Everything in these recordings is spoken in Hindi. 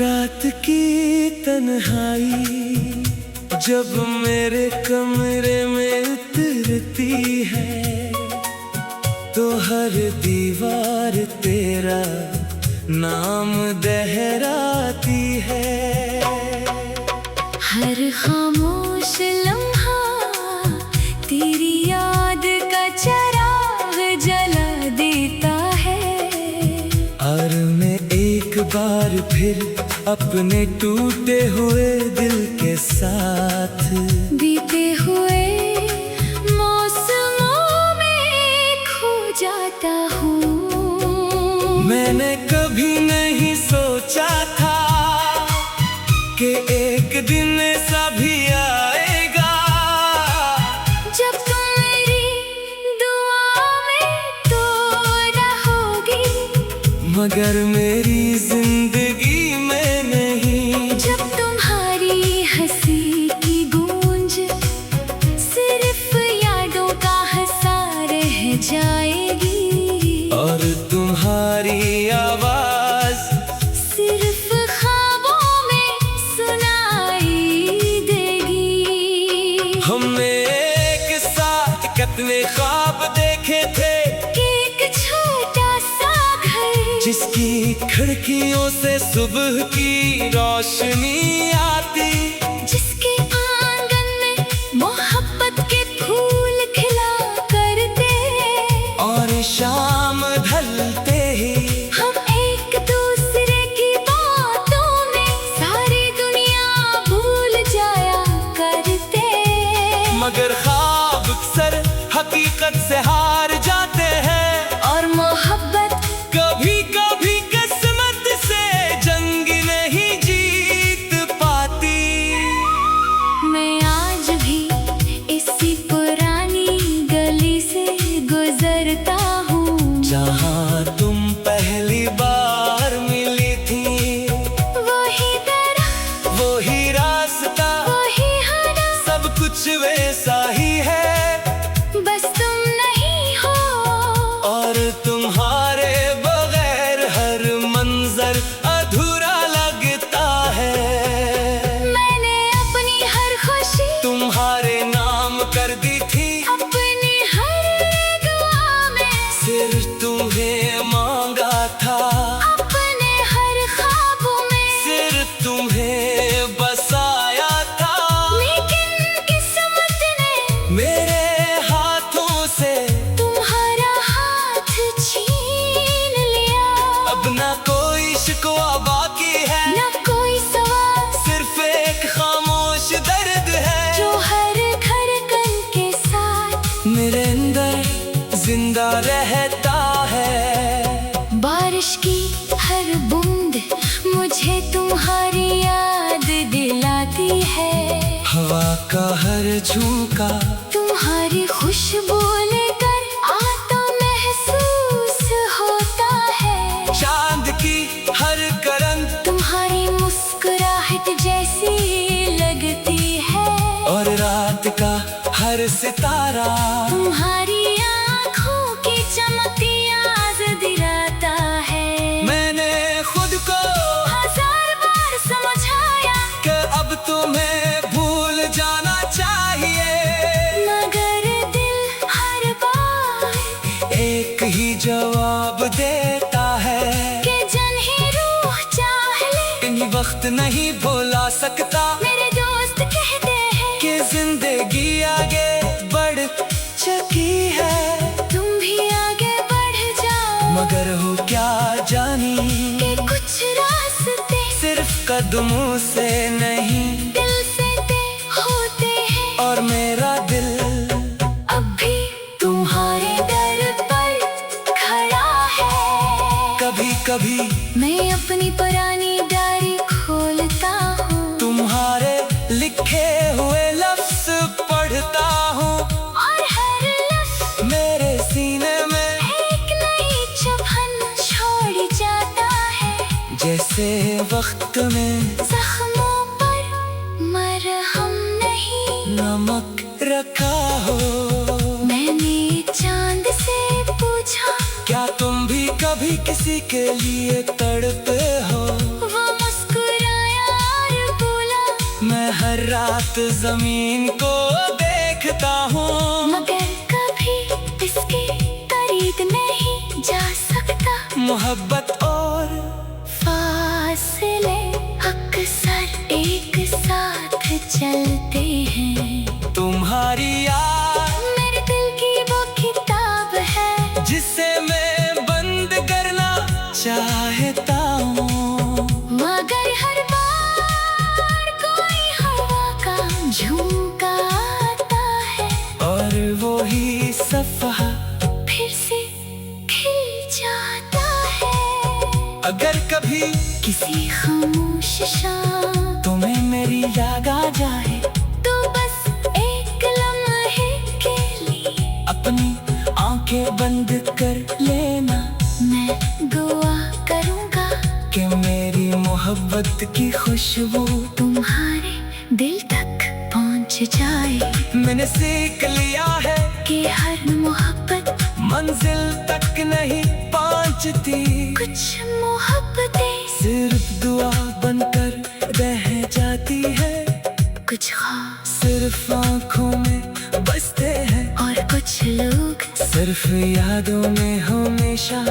रात की तन्हाई जब मेरे कमरे में उतरती है तो हर दीवार तेरा नाम दोहराती है। हर खामोश लम्हा तेरी याद का चिराग जला देता है। और मैं एक बार फिर अपने टूटे हुए दिल के साथ बीते हुए मौसमों में खो जाता हूँ। मैंने कभी नहीं सोचा था कि एक दिन ऐसा भी आएगा जब तुम मेरी दुआ में तो रहोगी मगर मेरी जिंदगी में नहीं। जब तुम्हारी हंसी की गूंज सिर्फ यादों का हंसा रह जाएगी और तुम्हारी आवाज सिर्फ ख्वाबों में सुनाई देगी। हमने एक साथ कितने ख्वाब देखे थे कि एक छोटा सा घर जिसकी खिड़कियों से सुबह की रोशनी आती, जिसके आंगन में मोहब्बत के फूल खिला करते और शाम ढलते ही हम एक दूसरे की बातों में सारी दुनिया भूल जाया करते। मगर ख्वाब अक्सर हकीकत से हार जाते हैं और मोहब्बत कभी कभी किस्मत से जंग नहीं जीत पाती। मैं आज भी इसी पुरानी गली से गुजरता हूँ जहाँ तुम पहली बार मिली थी, वही दरख्त वही रास्ता वही हरा सब कुछ वैसा ही है। बस तुम नहीं हो और तुम्हारे बगैर हर मंजर अधूरा लगता है। मैंने अपनी हर खुशी तुम्हारे नाम कर दी थी, अपनी हर दुआ में सिर्फ तुम्हें मांगा था, अपने हर ख्वाबों में सिर्फ तुम्हें बसाया था। लेकिन किस्मत ने मेरे हाथों से तुम्हारा हाथ छीन लिया। अब ना कोई शिकवा बाकी है, न कोई सवाल सिर्फ एक खामोश दर्द है जो हर धड़कन के साथ मेरे अंदर जिंदा रहता है। बारिश की हर बूंद मुझे तुम्हारी याद दिलाती है। हवा का हर झोंका तुम्हारी खुशबू लेकर आता महसूस होता है। चांद की हर करन तुम्हारी मुस्कुराहट जैसी लगती है और रात का हर सितारा तुम्हारी आँखों की चमक याद दिलाता है। मैंने खुद को हजार बार समझाया कि अब तुम्हें भूल जाना चाहिए, मगर दिल हर बार एक ही जवाब देता है कि जन ही रूह चाह ले। इन वक्त नहीं भुला सकता मेरे दोस्त कहते हैं कि जिंदगी आगे बढ़ चुकी है। तुम भी आगे बढ़ जाओ मगर हो क्या जानी कि कुछ रास्ते सिर्फ कदमों से नहीं दिल से तय होते हैं। और मेरा दिल अब भी तुम्हारे दर पर खड़ा है। कभी कभी मैं अपनी पुरानी डायरी खोलता हूँ तुम्हारे लिखे हुए लफ्ज पढ़ता हूँ और हर लफ्ज मेरे सीने में एक नई चुभन छोड़ जाता है। जैसे वक्त में जख्मों पर मरहम नहीं नमक रखा हो। मैंने चांद से पूछा क्या तुम भी कभी किसी के लिए तड़पे हो? वो मुस्कुरा हर रात जमीन को देखता हूँ, मगर कभी इसके करीब नहीं जा सकता। मोहब्बत और फासले अक्सर एक साथ चलते हैं। तुम्हारी याद मेरे दिल की वो किताब है जिसे मैं बंद करना चाहता हूँ, मगर हर बार कोई हवा का झोंका आता है और वो ही सफहा फिर से खिल जाता है। अगर कभी किसी खामोश शाम तुम्हें मेरी याद आ जाए, तो बस एक लम्हे के लिए अपनी आंखें बंद कर लेना, मैं दुआ करूंगा कि मेरी मोहब्बत की खुशबू तुम्हारे दिल तक पहुंच जाए। मैंने सीख लिया है कि हर मोहब्बत मंजिल तक नहीं पहुंचती, कुछ मोहब्बतें सिर्फ दुआ बनकर रह जाती है, कुछ ख्वाब सिर्फ आंखों में बसते हैं और कुछ लोग सिर्फ यादों में हमेशा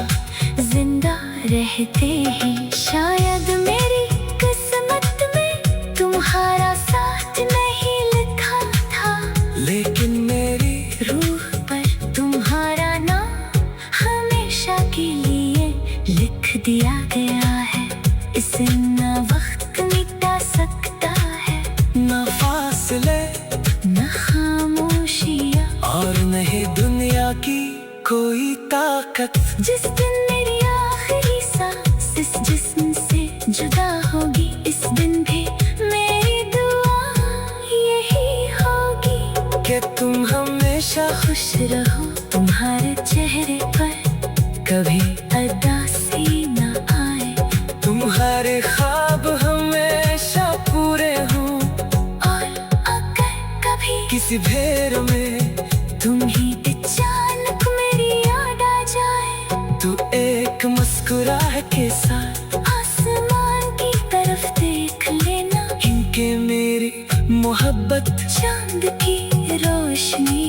जिंदा रहते हैं। शायद मेरी किस्मत में तुम्हारा साथ नहीं लिखा था, लेकिन मेरी रूह पर तुम्हारा नाम हमेशा के लिए लिख दिया गया है। इसे न वक्त मिटा सकता है, न फासले न खामोशियाँ, और नहीं दुनिया की कोई ताकत। जिस दिन मेरी आखिरी सांस इस जिस्म से जुदा होगी, इस दिन भी मेरी दुआ यही होगी कि तुम हमेशा खुश रहो, तुम्हारे चेहरे पर कभी उदासी न आए, तुम्हारे ख्वाब हमेशा पूरे हों, और अगर कभी किसी भेड़ में तुम ही अचानक मेरी याद आ जाए, तू एक मुस्कुराहट के साथ आसमान की तरफ देख लेना, इनके मेरी मोहब्बत चांद की रोशनी